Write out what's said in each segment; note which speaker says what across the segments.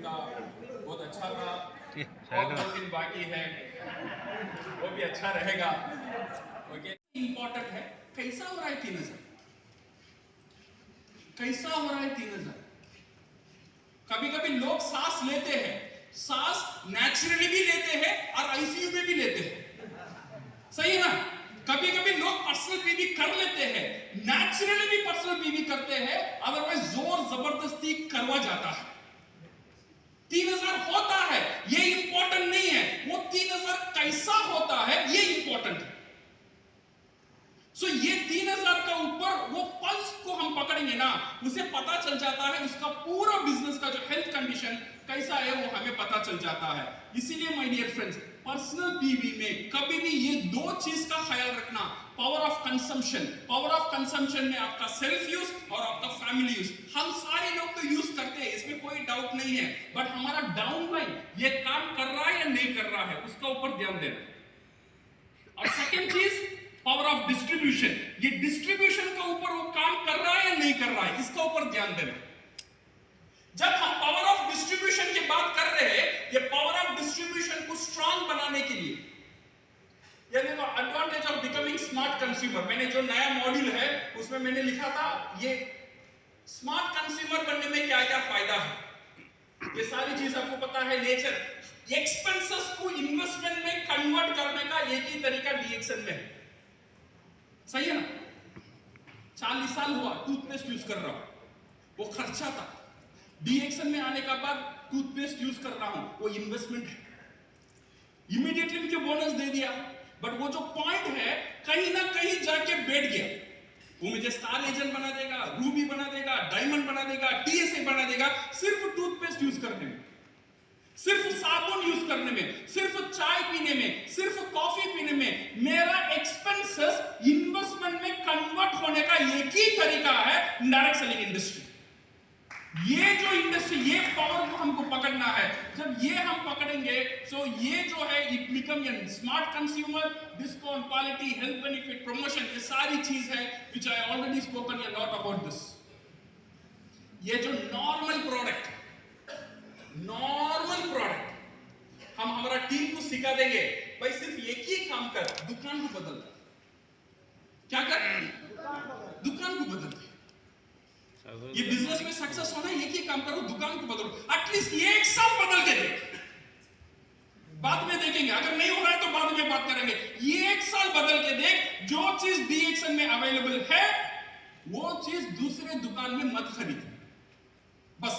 Speaker 1: उनका बहुत अच्छा था, और 2 दिन बाकी है, वो भी अच्छा रहेगा। ओके, इंपॉर्टेंट है कैसा हो रहा है 3000, कैसा हो रहा है 3000। कभी कभी लोग सांस लेते हैं, सांस नेचुरली भी लेते हैं और आईसीयू में भी लेते हैं, सही है ना। कभी कभी लोग पर्सनल पीवी कर लेते हैं, नेचुरली भी पर्सनल पीवी करते हैं, अदरवाइज जोर जबरदस्ती करवा जाता है। 3000 होता है ये इंपॉर्टेंट नहीं है, वो 3000 कैसा होता है ये इंपॉर्टेंट है। सो ये 3000 का ऊपर वो पल्स को हम पकड़ेंगे ना, उसे पता चल जाता है उसका पूरा बिजनेस का जो हेल्थ कंडीशन कैसा है वो हमें पता चल जाता है। इसीलिए my dear friends, personal PV में कभी भी ये 2 चीज का ख्याल रखना, power of consumption. Power of consumption में आपका सेल्फ यूज और आपका फैमिली यूज। हम सारे लोग तो यूज करते हैं, इसमें कोई डाउट नहीं है, बट हमारा डाउनलाइन ये काम कर रहा है या नहीं कर रहा है उसका ऊपर ध्यान देना। और सेकंड चीज पावर ऑफ डिस्ट्रीब्यूशन, ये डिस्ट्रीब्यूशन के ऊपर वो काम कर रहा है या नहीं कर रहा है इसका ऊपर ध्यान देना। जब हम पावर ऑफ डिस्ट्रीब्यूशन की बात कर रहे हैं, ये पावर ऑफ डिस्ट्रीब्यूशन को स्ट्रांग बनाने के लिए, यानी advantage of becoming smart consumer, मैंने जो नया मॉड्यूल है उसमें मैंने लिखा था ये स्मार्ट कंज्यूमर बनने में क्या क्या फायदा है, ये सारी चीज आपको पता है। नेचर एक्सपेंसेस को इन्वेस्टमेंट में कन्वर्ट करने का एक ही तरीका डीएक्सन में है, सही है ना। 40 साल हुआ टूथपेस्ट यूज कर रहा हूं, वो खर्चा था। डीएक्सन में आने का बाद टूथपेस्ट यूज कर रहा हूं, वो इन्वेस्टमेंट है। इमीडिएटली मुझे बोनस दे दिया, बट वो जो पॉइंट है कहीं ना कहीं जाके बैठ गया। वो मुझे स्टार एजेंट बना देगा, रूबी बना देगा, डायमंड बना देगा, टीएसए बना देगा, सिर्फ टूथपेस्ट यूज करने में, सिर्फ साबुन यूज करने में, सिर्फ चाय पीने में, सिर्फ कॉफी पीने में। मेरा एक्सपेंसेस इन्वेस्टमेंट में कन्वर्ट होने का एक ही तरीका है डायरेक्ट सेलिंग इंडस्ट्री। ये जो इंडस्ट्री, ये पावर को हमको पकड़ना है। जब ये हम पकड़ेंगे, सो ये जो है it become a smart consumer, discount, quality, health benefit, promotion, ये सारी चीज है which I already spoken a lot about this. ये जो नॉर्मल प्रोडक्ट हम हमारा टीम को सिखा देंगे, भाई सिर्फ एक ही काम कर, दुकान को बदल। क्या कर? दुकान को बदल। ये बिजनेस में सक्सेस होना है, एक ही काम करो, दुकान को बदलो। एटलीस्ट 1 साल बदल के देख, बाद में देखेंगे, अगर नहीं हो रहा है तो बाद में बात करेंगे। 1 साल बदल के देख, जो चीज डीएक्सन में अवेलेबल है वो चीज दूसरे दुकान में मत खरीद। बस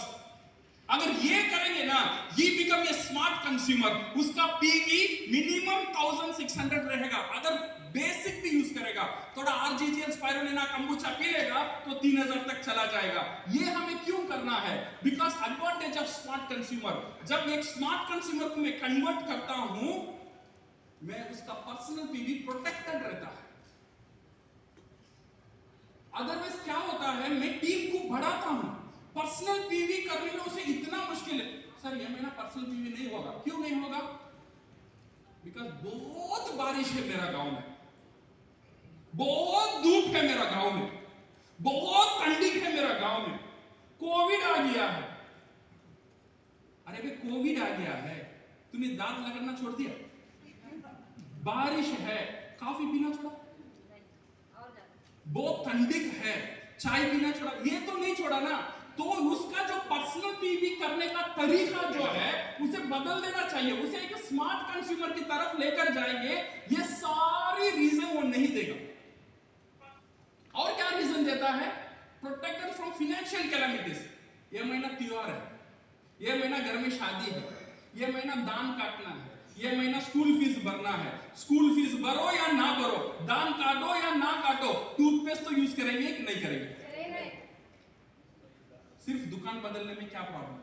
Speaker 1: अगर ये करेंगे ना, ये बिकम ए स्मार्ट कंज्यूमर। उसका पीवी मिनिमम 1600 रहेगा, अगर बेसिक भी यूज करेगा, थोड़ा आरजीजीएल, स्पाइरुलिना, कंबुचा पी लेगा तो 3000 तक चला जाएगा। ये हमें क्यों करना है? Because advantage of smart consumer, जब एक स्मार्ट कंज्यूमर को मैं कन्वर्ट करता हूं, मैं उसका पर्सनल पीवी प्रोटेक्टेड रहता है। अदरवाइज क्या होता है, मैं टीम को बढ़ाता हूं, पर्सनल पीवी करने में उसे इतना मुश्किल है। सर ये मेरा पर्सनल पीवी नहीं होगा, क्यों नहीं होगा? बिकॉज बहुत बारिश है मेरा गांव में, बहुत धूप है मेरा गांव में, बहुत ठंडी है मेरा गांव में, कोविड आ गया है। अरे भाई कोविड आ गया है, तूने दांत लगाना छोड़ दिया? बारिश है, कॉफी पीना छोड़ा? बहुत ठंडी है, चाय पीना छोड़ा? ये तो नहीं छोड़ा ना। तो उसका जो पर्सनल पीवी करने का तरीका जो है उसे बदल देना चाहिए, उसे एक स्मार्ट कंज्यूमर की तरफ लेकर जाएंगे। ये सारी रीजन वो नहीं देगा। और क्या रीजन देता है? Protected from financial calamities. ये महीना त्योहार है, ये महीना घर में शादी है, ये महीना दान काटना है, ये महीना स्कूल फीस भरना है। स्कूल फीस भरो या ना भरो, दान काटो या ना काटो, टूथपेस्ट तो यूज करेंगे कि नहीं करेंगे? सिर्फ दुकान बदलने में क्या प्रॉब्लम?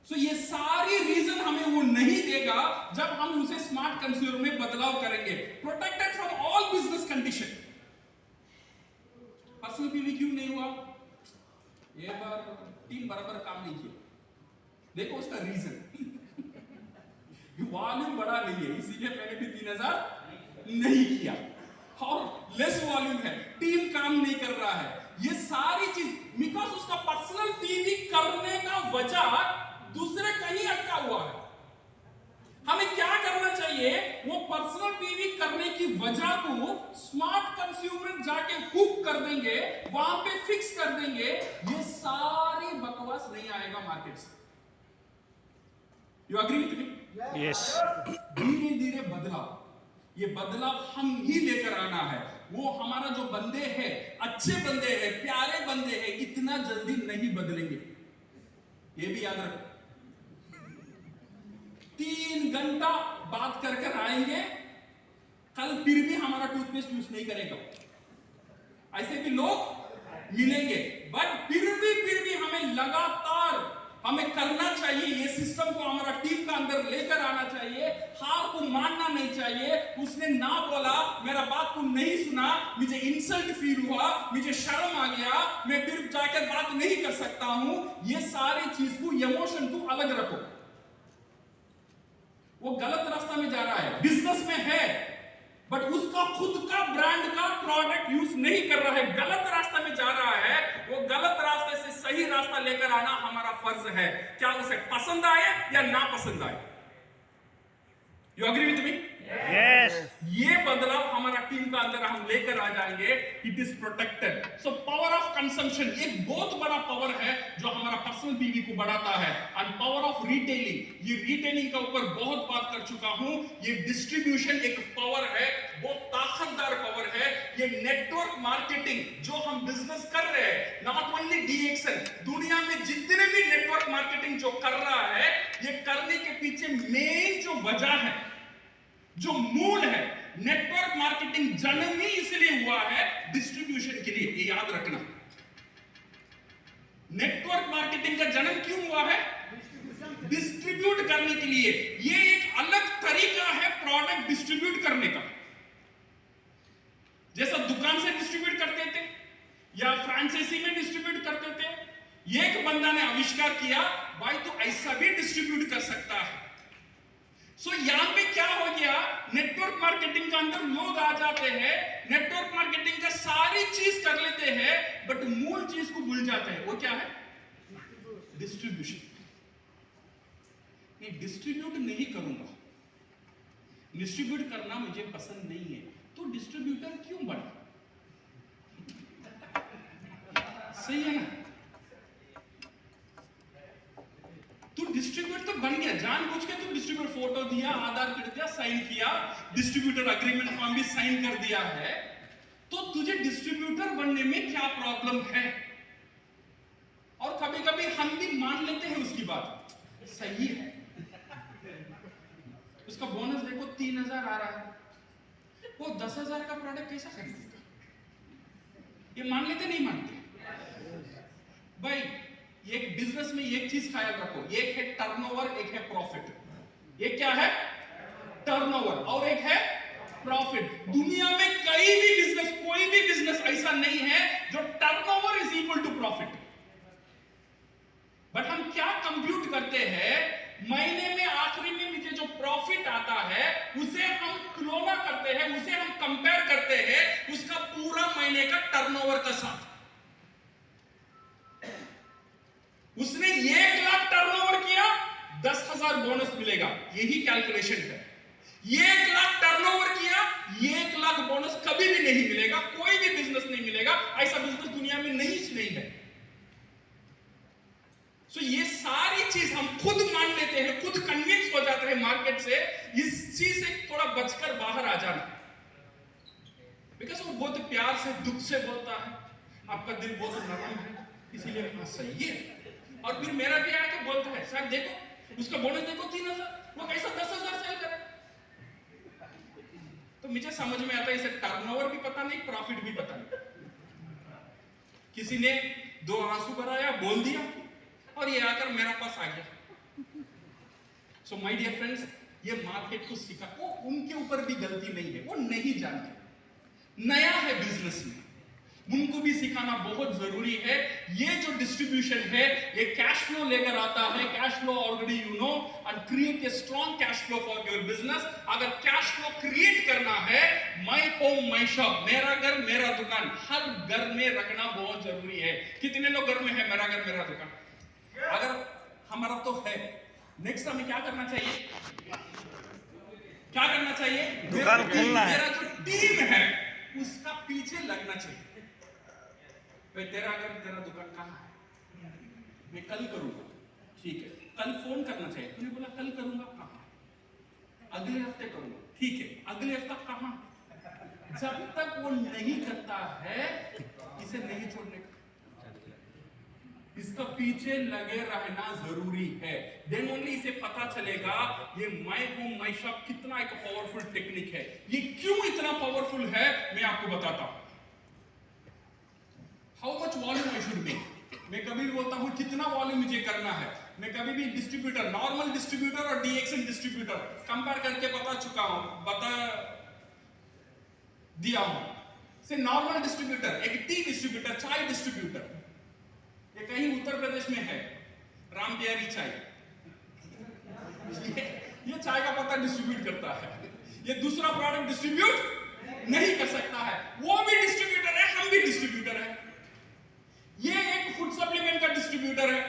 Speaker 1: सो ये सारी रीजन हमें वो नहीं देगा जब हम उसे स्मार्ट कंज्यूमर में बदलाव करेंगे। Protected from all business condition. Personal PV क्यों नहीं हुआ? ये बार टीम बराबर काम नहीं किया। देखो उसका रीजन वॉल्यूम बड़ा नहीं है, इसीलिए मैंने भी 3000 नहीं किया। और लेस वॉल्यूम है, टीम काम नहीं कर रहा है, ये सारी चीज बिकॉज उसका पर्सनल पीवी करने का वजह की वजह को स्मार्ट कंज्यूमर जाके हुक कर देंगे, वहां पे फिक्स कर देंगे, ये सारी बकवास नहीं आएगा मार्केट से। You agree with me?
Speaker 2: Yes.
Speaker 1: धीरे धीरे बदलाव, ये बदलाव हम ही लेकर आना है। वो हमारा जो बंदे हैं, अच्छे बंदे हैं, प्यारे बंदे हैं, इतना जल्दी नहीं बदलेंगे, ये भी याद रखो। 3 घंटा बात कर कर आएंगे, कल फिर भी हमारा टूथपेस्ट यूज नहीं करेगा। ऐसे भी लोग मिलेंगे, बट फिर भी हमें लगातार हमें करना चाहिए। ये सिस्टम को हमारा टीम का अंदर लेकर आना चाहिए। हार को मानना नहीं चाहिए। उसने ना बोला, मेरा बात को नहीं सुना, मुझे इंसल्ट फील हुआ, मुझे शर्म आ गया, मैं फिर जाकर बात नहीं कर सकता हूं। ये सारी चीज को, इमोशन को अलग रखो। वो गलत रास्ता में जा रहा है, बिजनेस में है, बट उसका खुद का ब्रांड का प्रोडक्ट यूज नहीं कर रहा है, गलत रास्ते में जा रहा है। वो गलत रास्ते से सही रास्ता लेकर आना हमारा फर्ज है, क्या उसे पसंद आए या ना पसंद आए। You agree with me?
Speaker 2: Yes.
Speaker 1: ये बदलाव हमारा टीम का अंदर हम लेकर आ जाएंगे। It is protected. So power of consumption एक बहुत बड़ा पावर है जो हमारा पर्सनल पीवी को बढ़ाता है। एंड पावर ऑफ रिटेलिंग, ये रिटेलिंग का ऊपर बहुत बात कर चुका हूं। ये डिस्ट्रीब्यूशन एक पावर है, बहुत ताकतदार पावर है। ये नेटवर्क मार्केटिंग जो हम बिजनेस कर रहे हैं, नॉट ओनली डीएक्सएल, दुनिया में जितने भी नेटवर्क मार्केटिंग जो कर रहा है, ये करने के पीछे मेन जो वजह है, जो मूल है, नेटवर्क मार्केटिंग जन्म ही इसलिए हुआ है डिस्ट्रीब्यूशन के लिए। ये याद रखना, नेटवर्क मार्केटिंग का जन्म क्यों हुआ है? डिस्ट्रीब्यूट करने के लिए। ये एक अलग तरीका है प्रोडक्ट डिस्ट्रीब्यूट करने का। जैसा दुकान से डिस्ट्रीब्यूट करते थे या फ्रेंचाइजी में डिस्ट्रीब्यूट करते थे, एक बंदा ने आविष्कार किया, भाई तो ऐसा भी डिस्ट्रीब्यूट कर सकता है। सो यहां पे क्या हो गया, नेटवर्क मार्केटिंग के अंदर लोग आ जाते हैं, नेटवर्क मार्केटिंग का सारी चीज कर लेते हैं, बट मूल चीज को भूल जाते हैं। वो क्या है? डिस्ट्रीब्यूशन। नहीं, डिस्ट्रीब्यूट नहीं करूंगा, डिस्ट्रीब्यूट करना मुझे पसंद नहीं है, तो डिस्ट्रीब्यूटर क्यों बना? सही है ना? तू डिस्ट्रीब्यूटर तो बन गया, जानबूझ के तू डिस्ट्रीब्यूटर, फोटो दिया, आधार कार्ड दिया, साइन किया, डिस्ट्रीब्यूटर एग्रीमेंट फॉर्म भी साइन कर दिया है, तो तुझे डिस्ट्रीब्यूटर बनने में क्या प्रॉब्लम है? और कभी कभी हम भी मान लेते हैं उसकी बात, सही है, उसका बोनस देखो 3000 आ रहा है, वो 10,000 का प्रोडक्ट कैसा खरीदेगा? ये मान लेते नहीं मानते? भाई एक बिजनेस में एक चीज ख्याल रखो, एक है टर्नओवर, एक है प्रॉफिट। एक क्या है? टर्नओवर, और एक है प्रॉफिट। दुनिया में कई भी बिजनेस, कोई भी बिजनेस ऐसा नहीं है जो turnover is equal to profit. But हम क्या कंप्यूट करते हैं, महीने में आखिरी में मुझे जो प्रॉफिट आता है उसे हम तुलना करते हैं, उसे हम कंपेयर करते हैं उसका पूरा महीने का टर्नओवर का साथ। उसने 1 लाख टर्नओवर किया, 10,000 बोनस मिलेगा, यही कैलकुलेशन है। 1 लाख टर्नओवर किया, 1 लाख बोनस कभी भी नहीं मिलेगा, कोई भी बिजनेस नहीं मिलेगा, ऐसा बिजनेस दुनिया में नहीं है। सो ये सारी चीज हम खुद मान लेते हैं, खुद कन्विंस हो जाते हैं मार्केट से। इस चीज से थोड़ा बचकर बाहर आ जाना, बिकॉज वो बहुत प्यार से, दुख से बोलता है, आपका दिल बहुत नरम है, इसीलिए हाँ सही है। और फिर मेरा भी आके बोलता है, सर देखो उसका बोनस देखो 3000, वो कैसा 10,000 सेल करे। तो मुझे समझ में आता है इसे टर्नओवर भी पता नहीं, प्रॉफिट भी पता नहीं। किसी ने 2 आंसू भराया, बोल दिया, और ये आकर मेरे पास आ गया। सो माय डियर फ्रेंड्स, ये मार्केट को सिखा, वो उनके ऊपर भी गलती नहीं है, वो नहीं जानते, नया है बिजनेस में, उनको भी सिखाना बहुत जरूरी है। ये जो डिस्ट्रीब्यूशन है, ये कैश फ्लो लेकर आता है। Cash flow already you know, and create a strong cash flow for your business. अगर कैश फ्लो क्रिएट करना है, माय होम माय शॉप, मेरा घर मेरा दुकान, हर घर में रखना बहुत जरूरी है। कितने लोग घर में है मेरा घर मेरा दुकान? अगर हमारा तो है, नेक्स्ट हमें क्या करना चाहिए? क्या करना चाहिए?
Speaker 2: दुकान खोलना है।
Speaker 1: मेरा जो टीम है उसका पीछे लगना चाहिए। भाई तेरा दुकान कहाँ है? मैं कल करूंगा। ठीक है, कल फोन करना चाहिए। तूने बोला कल करूंगा, कहाँ? अगले हफ्ते करूंगा। ठीक है, अगले हफ्ता कहाँ? जब तक वो नहीं करता है इसे नहीं छोड़ने का, इसका पीछे लगे रहना जरूरी है। देन ओनली इसे पता चलेगा ये माय होम माय शॉप कितना एक पावरफुल टेक्निक है। ये क्यों इतना पावरफुल है मैं आपको बताता हूं। How much volume I should make. मैं कभी भी बोलता हूं कितना वॉल्यूम मुझे करना है। मैं कभी भी डिस्ट्रीब्यूटर, नॉर्मल डिस्ट्रीब्यूटर और डीएक्सएन डिस्ट्रीब्यूटर कंपेयर करके बता दिया हूं। से नॉर्मल डिस्ट्रीब्यूटर, एक टी डिस्ट्रीब्यूटर, चाय डिस्ट्रीब्यूटर, ये कहीं उत्तर प्रदेश में है, राम प्यारी चाय। ये चाय का पत्ता डिस्ट्रीब्यूट करता है, ये दूसरा प्रोडक्ट डिस्ट्रीब्यूट नहीं कर सकता है। वो भी डिस्ट्रीब्यूटर है, हम भी डिस्ट्रीब्यूटर है। ये एक फूड सप्लीमेंट का डिस्ट्रीब्यूटर है,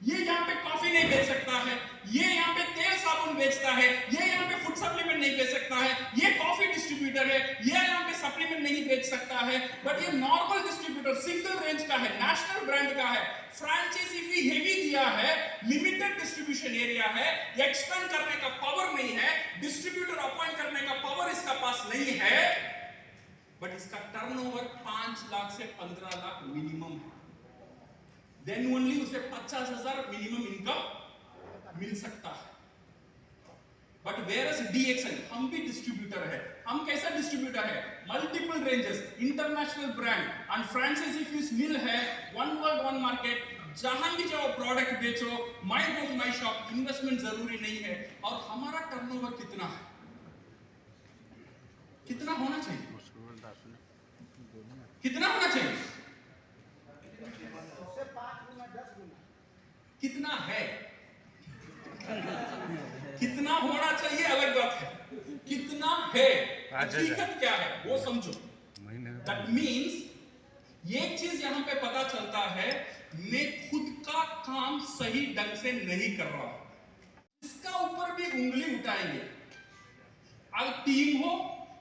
Speaker 1: ये यहां पे कॉफी नहीं बेच सकता है, ये यहां पे तेल साबुन बेचता है, ये यहां पे फूड सप्लीमेंट नहीं बेच सकता है, ये कॉफी डिस्ट्रीब्यूटर है, ये यहां पे सप्लीमेंट नहीं बेच सकता है। बट ये नॉर्मल डिस्ट्रीब्यूटर सिंगल रेंज का है, नेशनल ब्रांड का है, फ्रैंचाइजी फी हेवी दिया है, लिमिटेड डिस्ट्रीब्यूशन एरिया है, एक्सपेंड करने का पावर नहीं है, डिस्ट्रीब्यूटर अपॉइंट करने का पावर इसका पास नहीं है। बट इसका टर्नओवर 5 लाख से 15 लाख मिनिमम है। देन ओनली उसे 50,000 मिनिमम इनकम मिल सकता है। बट वेयर इज डीएक्सएन, हम भी डिस्ट्रीब्यूटर है। हम कैसा डिस्ट्रीब्यूटर है? Multiple ranges, international brand and franchise fees मिल है, वन वर्ल्ड वन मार्केट। जहां भी जाओ प्रोडक्ट बेचो, my home my shop, investment जरूरी नहीं है। और हमारा टर्नओवर कितना है, कितना होना चाहिए, कितना होना चाहिए, कितना है, कितना होना चाहिए अलग बात है, कितना है, हकीकत क्या है वो समझो। दैट मीन्स एक चीज यहां पे पता चलता है, मैं खुद का काम सही ढंग से नहीं कर रहा, इसका ऊपर भी उंगली उठाएंगे। अगर टीम हो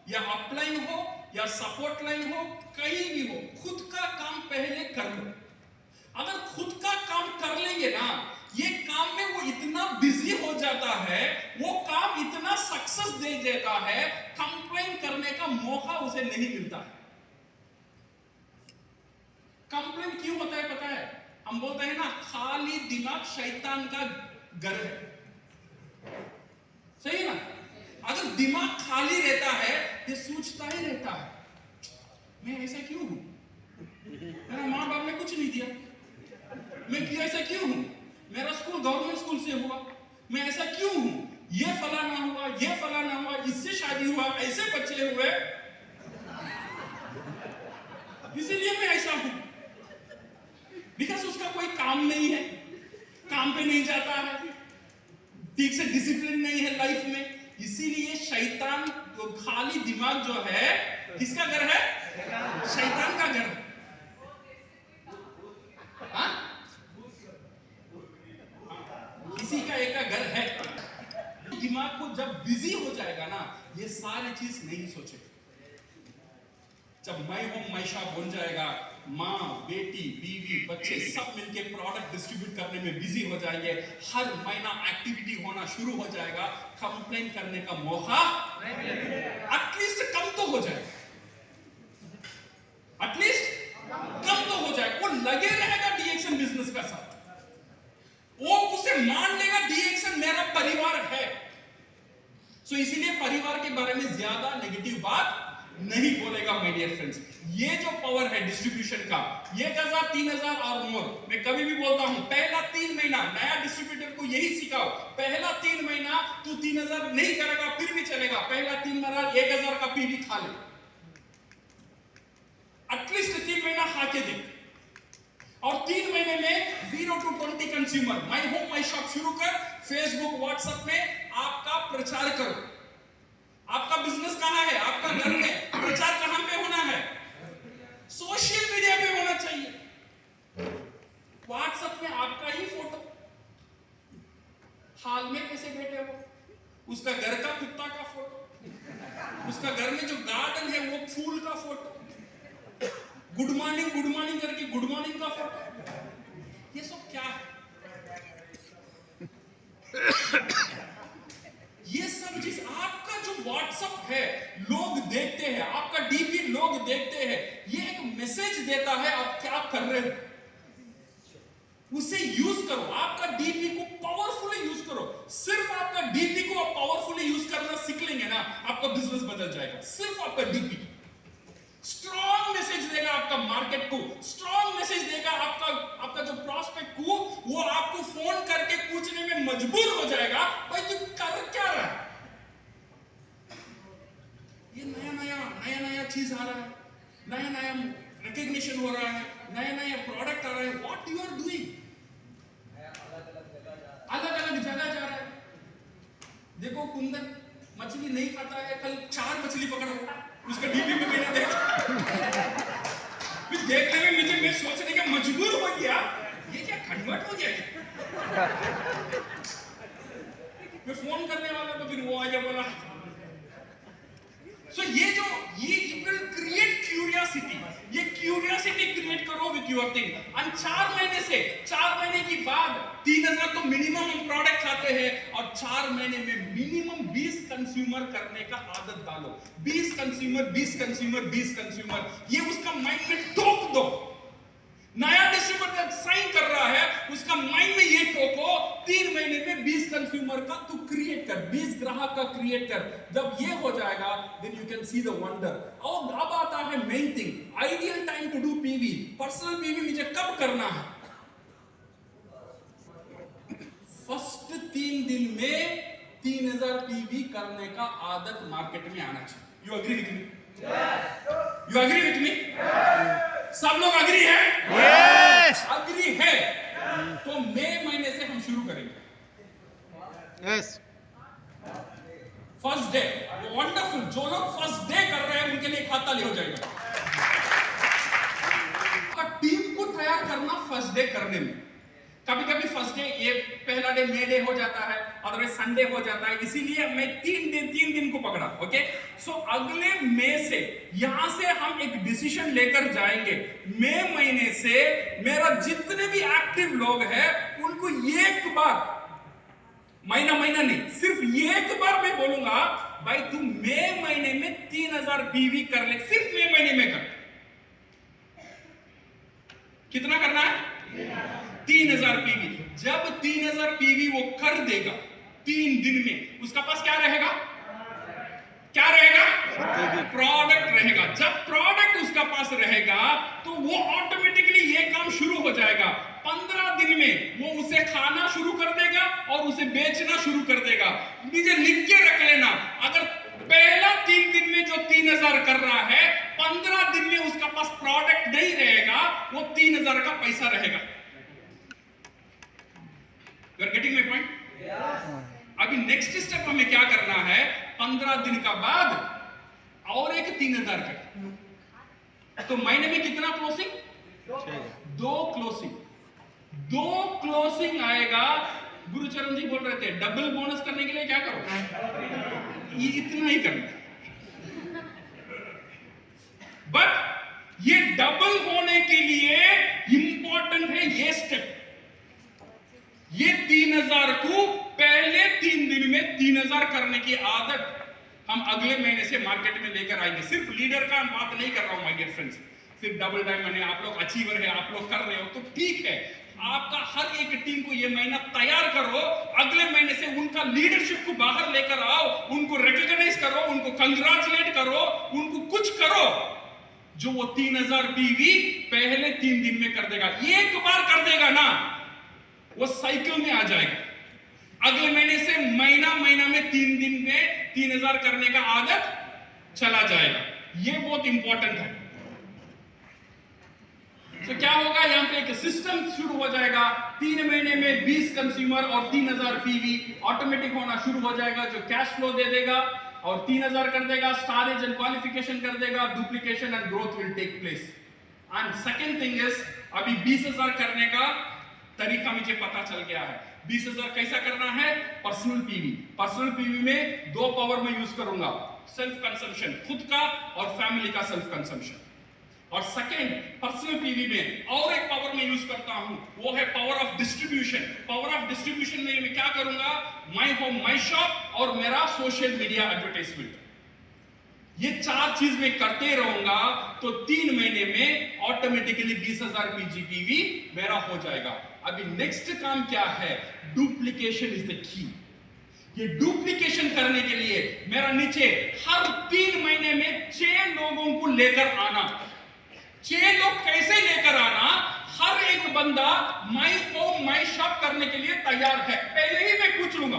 Speaker 1: या अपलाइन हो या सपोर्ट लाइन हो, कहीं भी हो, खुद का काम पहले कर लो। अगर खुद का काम कर लेंगे ना, ये काम में वो इतना बिजी हो जाता है, वो काम इतना सक्सेस दे देता है, कंप्लेन करने का मौका उसे नहीं मिलता है। कंप्लेन क्यों होता है पता है? हम बोलते हैं ना, खाली दिमाग शैतान का घर है, सही है ना? अगर दिमाग खाली रहता है, ये सोचता ही रहता है, मैं ऐसा क्यों हूं, मेरा माँ बाप ने कुछ नहीं दिया, मैं ऐसा क्यों हूं, मेरा स्कूल गवर्नमेंट स्कूल से हुआ, मैं ऐसा क्यों हूं, ये फलाना हुआ, ये फलाना हुआ, इससे शादी हुआ, ऐसे बच्चे हुए, इसीलिए मैं ऐसा हूं। बिकॉज उसका कोई काम नहीं है, काम पे नहीं जाता है, ठीक से डिसिप्लिन नहीं है लाइफ में, इसीलिए शैतान तो खाली दिमाग जो है, किसका घर है? शैतान का घर। हाँ? किसी का एक का घर है। दिमाग को जब बिजी हो जाएगा ना, ये सारी चीज नहीं सोचेगा। जब माय होम माय शॉप बन जाएगा, माँ, बेटी, बीवी, बच्चे सब मिलके प्रोडक्ट डिस्ट्रीब्यूट करने में बिजी हो जाएंगे, हर महीना एक्टिविटी होना शुरू हो जाएगा, कंप्लेन करने का मौका एटलीस्ट कम तो हो जाएगा, एटलीस्ट कम तो हो जाएगा। वो लगे रहेगा डीएक्सएन बिजनेस का साथ, वो उसे मान लेगा डीएक्सएन मेरा परिवार है। सो इसीलिए परिवार के बारे में ज्यादा नेगेटिव बात नहीं बोलेगा माय डियर फ्रेंड्स। ये जो पावर है डिस्ट्रीब्यूशन का, 1000 3000 और मोर, मैं कभी भी बोलता हूं, पहला 3 महीना नया डिस्ट्रीब्यूटर को यही सिखाओ, पहला 3 महीना तू 3000 नहीं करेगा फिर भी चलेगा, पहला 3 महीना 1000 का पी भी खा ले, एटलीस्ट 3 महीना खा के देख, और 3 महीने में 0 to 20 consumer my home my shop शुरू कर, फेसबुक व्हाट्सएप में आपका प्रचार करो। आपका बिजनेस कहां है? आपका घर में। प्रचार कहां पे होना है? सोशल मीडिया पे होना चाहिए। व्हाट्सएप में आपका ही फोटो, हाल में कैसे बैठे हो, उसका घर का कुत्ता का फोटो, उसका घर में जो गार्डन है वो फूल का फोटो, गुड मॉर्निंग करके गुड मॉर्निंग का फोटो, ये सब क्या है? ये सब चीज आपका जो व्हाट्सएप है लोग देखते हैं, आपका डीपी लोग देखते हैं, ये एक मैसेज देता है आप क्या कर रहे हो, उसे यूज करो। आपका डीपी को पावरफुली यूज करो। सिर्फ आपका डीपी को आप पावरफुली यूज करना सीख लेंगे ना, आपका बिजनेस बदल जाएगा। सिर्फ आपका डीपी स्ट्रॉन्ग मैसेज देगा आपका मार्केट को, स्ट्रॉन्ग मैसेज देगा आपका जो प्रॉस्पेक्ट को, वो आपको फोन करके पूछने में मजबूर हो जाएगा, भाई तू कर क्या रहा है? ये नया चीज आ रहा है, नया रिकॉग्निशन हो रहा है, नया प्रोडक्ट आ रहा है, व्हाट यू आर डूइंग? अलग-अलग जगह जा रहा है। देखो कुंदन मछली नहीं खाता है, कल 4 मछली पकड़ा, उसका डीपी पे मैंने देखा। फिर देखने में मैं सोचने का मजबूर हो गया, ये क्या कन्वर्ट हो गया? मैं फोन करने वाला तो फिर वो आ गया, बोला सो ये इट विल क्रिएट क्यूरियोसिटी। ये क्यूरियोसिटी क्रिएट करो विद योर थिंग। और 4 महीने की बाद 3000 तो मिनिमम हम प्रोडक्ट खाते हैं, और 4 महीने में मिनिमम 20 कंज्यूमर करने का आदत डालो। 20 कंज्यूमर, ये उसका माइंड में टोक दो। नया डिस्ट्रीब्यूटर साइन कर रहा है, उसका माइंड में ये टोको, 3 महीने में 20 कंज्यूमर का तू क्रिएट कर, 20 ग्राहक का क्रिएट कर। जब ये हो जाएगा then you can see the wonder. और अब आता है main thing, ideal time to do PV. Personal PV मुझे कब करना है? फर्स्ट 3 दिन में 3000 पीवी करने का आदत मार्केट में आना चाहिए। You agree with me? You agree with me? सब लोग अग्री है?
Speaker 2: यस
Speaker 1: अग्री है। तो मई महीने से हम शुरू करेंगे।
Speaker 2: Yes
Speaker 1: first day wonderful. जो लोग फर्स्ट डे कर रहे हैं उनके लिए खाता ले हो जाएगा। टीम को तैयार करना फर्स्ट डे करने में, कभी फर्स्ट डे, ये पहला डे मे डे हो जाता है, अदरवाइज संडे हो जाता है, इसीलिए मैं 3 दिन को पकड़ा। ओके, सो अगले मई से यहां से हम एक डिसीजन लेकर जाएंगे। मई महीने से मेरा जितने भी एक्टिव लोग हैं उनको एक बार, महीना नहीं, सिर्फ एक बार मैं बोलूंगा, भाई तू मई महीने में 3000 पीवी कर ले। सिर्फ मई महीने में कर। कितना करना है? 3000 पीवी। जब 3000 पीवी वो कर देगा 3 दिन में, उसका पास क्या रहेगा? प्रोडक्ट रहेगा। जब प्रोडक्ट उसका पास रहेगा तो वो ऑटोमेटिकली ये काम शुरू हो जाएगा। 15 दिन में वो उसे खाना शुरू कर देगा और उसे बेचना शुरू कर देगा। मुझे लिख के रख लेना, अगर पहला 3 दिन में जो 3000 कर रहा है, 15 दिन में उसका पास प्रोडक्ट नहीं रहेगा, वो 3000 का पैसा रहेगा। You are getting my point? अभी नेक्स्ट स्टेप हमें क्या करना है? 15 दिन का बाद और एक 3000 का। तो महीने में कितना क्लोजिंग? 2 क्लोजिंग आएगा। गुरुचरण जी बोल रहे थे डबल बोनस करने के लिए क्या करो? ये इतना ही करना। बट ये डबल होने के लिए इंपॉर्टेंट है ये स्टेप। ये 3000 को पहले 3 दिन में 3000 करने की आदत हम अगले महीने से मार्केट में लेकर आएंगे। सिर्फ लीडर का बात नहीं कर रहा हूं माय डियर फ्रेंड्स, सिर्फ डबल डायमंड है, आप लोग अचीवर है, आप लोग कर रहे हो तो ठीक है। आपका हर एक टीम को ये महीना तैयार करो, अगले महीने से उनका लीडरशिप को बाहर लेकर आओ, उनको रिकॉग्नाइज करो, उनको कंग्रेचुलेट करो, उनको कुछ करो जो वो 3000 पीवी पहले 3 दिन में कर देगा। एक बार कर देगा ना, वो साइकिल में आ जाएगा। अगले महीने से महीना में 3 दिन में 3000 करने का आदत चला जाएगा। ये बहुत इंपॉर्टेंट है। तो क्या होगा? यहां पे एक सिस्टम शुरू हो जाएगा। 3 महीने में 20 कंज्यूमर और 3000 पीवी ऑटोमेटिक होना शुरू हो जाएगा, जो कैश फ्लो दे देगा और 3000 कर देगा, स्टारेज एंड क्वालिफिकेशन कर देगा, duplication and growth will take place. And second thing is, अभी 20000 करने का तरीका मुझे पता चल गया है। 20,000 कैसा करना है? Personal PV. पर्सनल पीवी में 2 पावर में यूज करूंगा, सेल्फ कंजम्पशन खुद का और फैमिली का सेल्फ कंजम्पशन। और सेकंड पर्सनल पीवी में और एक पावर में यूज करता हूं, वो है power of distribution. Power of distribution में मैं क्या करूंगा? माय होम माय शॉप और मेरा सोशल मीडिया एडवर्टाइजमेंट। ये 4 चीज मैं करते रहूंगा तो 3 महीने में ऑटोमेटिकली 20,000 पीजीपीवी मेरा हो जाएगा। अभी नेक्स्ट काम क्या है? Duplication is the key. ये डुप्लीकेशन करने के लिए मेरा नीचे हर 3 महीने में 6 लोगों को लेकर आना। 6 लोग कैसे लेकर आना? हर एक बंदा माय होम माय शॉप करने के लिए तैयार है। पहले ही मैं पूछ लूंगा,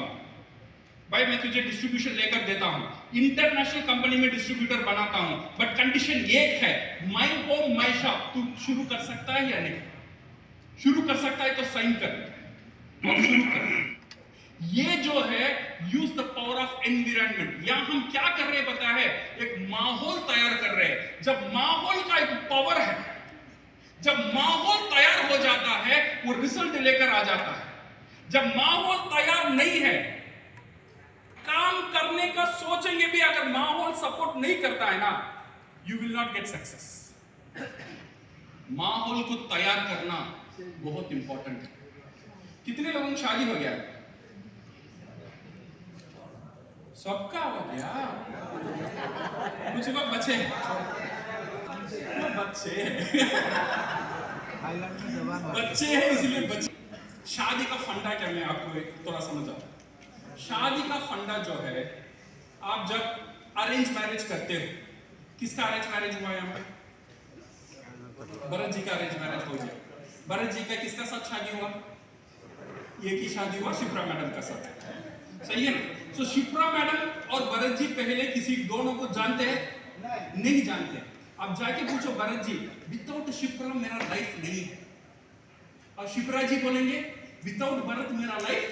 Speaker 1: भाई मैं तुझे डिस्ट्रीब्यूशन लेकर देता हूं, इंटरनेशनल कंपनी में डिस्ट्रीब्यूटर बनाता हूं, बट कंडीशन एक है, माय होम माय शॉप। तू शुरू कर सकता है या नहीं? शुरू कर सकता है तो साइन कर और शुरू कर। ये जो है use the power of environment. यहां हम क्या कर रहे हैं पता है? एक माहौल तैयार कर रहे हैं। जब माहौल का एक पावर है, जब माहौल तैयार हो जाता है वो रिजल्ट लेकर आ जाता है। जब माहौल तैयार नहीं है, काम करने का सोचेंगे भी, अगर माहौल सपोर्ट नहीं करता है ना, you will not get success. माहौल को तैयार करना बहुत इंपॉर्टेंट है। कितने लोगों की शादी हो गया? सबका हो गया, कुछ लोग बचे हैं। बच्चे हैं इसलिए बच्चे। शादी का फंडा क्या, मैं आपको थोड़ा समझाता हूं। शादी का फंडा जो है, आप जब अरेंज मैरिज करते हो, किसका अरेंज मैरिज हुआ यहाँ पे? भरत जी का अरेंज मैरिज हो गया। भरत जी का किसका साथ शादी हुआ? ये की शादी हुआ शिप्रा मैडम का साथ, सही है ना? तो शिप्रा मैडम और भरत जी पहले किसी दोनों को जानते हैं? नहीं जानते। अब जाके पूछो भरत जी, विदाउट शिप्रा मेरा लाइफ नहीं है, और शिप्रा जी बोलेंगे विदाउट भरत मेरा लाइफ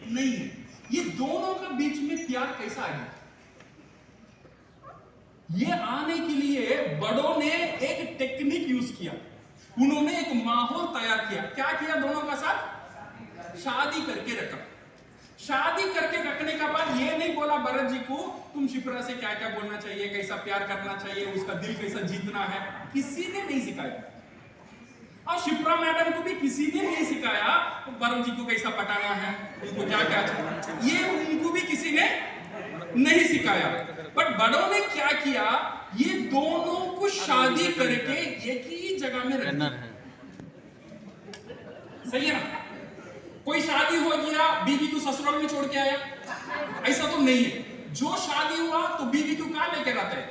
Speaker 1: नहीं है। ये दोनों का बीच में प्यार कैसा आ गया? ये आने के लिए बड़ों ने एक टेक्निक यूज किया। उन्होंने एक माहौल तैयार किया। क्या किया? दोनों का साथ शादी करके रखा। शादी करके रखने के बाद ये नहीं बोला भरत जी को तुम शिप्रा से क्या क्या बोलना चाहिए, कैसा प्यार करना चाहिए, उसका दिल कैसा जीतना है, किसी ने नहीं सिखाया। और शिप्रा मैडम को भी किसी ने नहीं सिखाया भरत जी को कैसा पटाना है, उनको क्या क्या चाहिए, ये उनको भी किसी ने नहीं सिखाया। बट बड़ों ने क्या किया? ये दोनों को शादी करके एक ही जगह में रखना है। सही है ना? कोई शादी हो गया, बीवी को ससुराल में छोड़ के आया, ऐसा तो नहीं है। जो शादी हुआ तो बीवी को कहां लेकर आते हैं?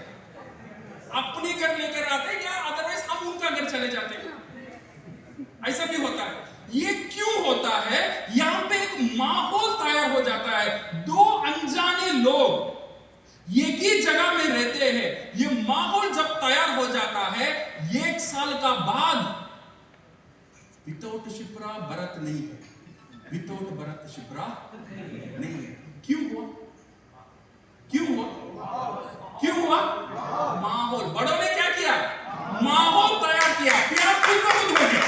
Speaker 1: अपने घर लेकर आते हैं, या अदरवाइज हम उनका घर चले जाते हैं। ऐसा भी होता है। ये क्यों होता है? यहां पे एक माहौल तैयार हो जाता है। 2 अनजाने लोग एक ही जगह में रहते हैं। ये माहौल जब तैयार हो जाता है, 1 साल का बाद विदाउट शिप्रा भरत नहीं है, विदाउट भरत शिप्रा नहीं है। क्यों हुआ? क्यों हुआ? क्यों हुआ? माहौल। बड़ों ने क्या किया? माहौल तैयार किया, प्यार खुद ब खुद हो गया।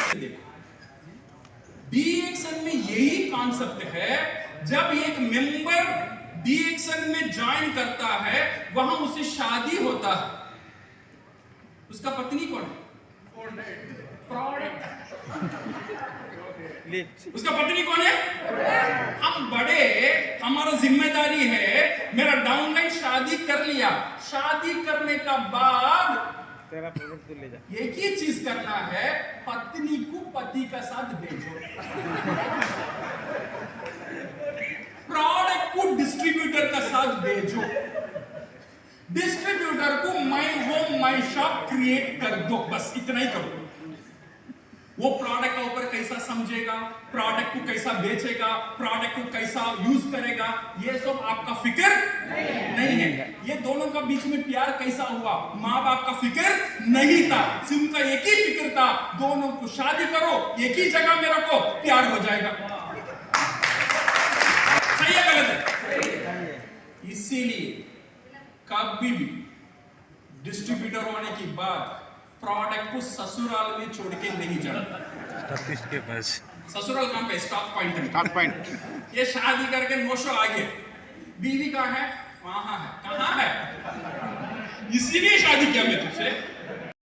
Speaker 1: डीएक्सन में यही कॉन्सेप्ट है। जब एक मेंबर डीएक्सन में ज्वाइन करता है, वहां उसे शादी होता है। उसका पत्नी कौन है? प्रोडक्ट। उसका पत्नी कौन है? हम बड़े, हमारा जिम्मेदारी है, मेरा डाउनलाइन शादी कर लिया, शादी करने का बाद तेरा प्रोडक्ट तो ले जा। एक ही चीज करना है, पत्नी को पति का साथ भेजो, प्रोडक्ट को डिस्ट्रीब्यूटर का साथ भेजो, डिस्ट्रीब्यूटर को my home my shop create कर दो, बस इतना ही करो। वो प्रोडक्ट के ऊपर कैसा समझेगा, प्रोडक्ट को कैसा बेचेगा, प्रोडक्ट को कैसा यूज करेगा, ये सब आपका फिक्र नहीं है। ये दोनों का बीच में प्यार कैसा हुआ, माँ बाप का फिक्र नहीं था, सिर्फ का एक ही फिक्र था, दोनों को शादी करो, एक ही जगह में रखो, प्यार हो जाएगा। सही है गलत है? इसीलिए कभी भी डिस्ट्रीब्यूटर होने के बाद प्रोडक्ट को ससुराल में छोड़ के नहीं जाना।
Speaker 2: के पास
Speaker 1: ससुराल कहाँ पे? स्टॉप पॉइंट है।
Speaker 2: Stop point.
Speaker 1: ये शादी करके नोशो आगे, बीवी कहाँ है? वहां है। कहाँ है? इसीलिए शादी किया मैं तुझसे।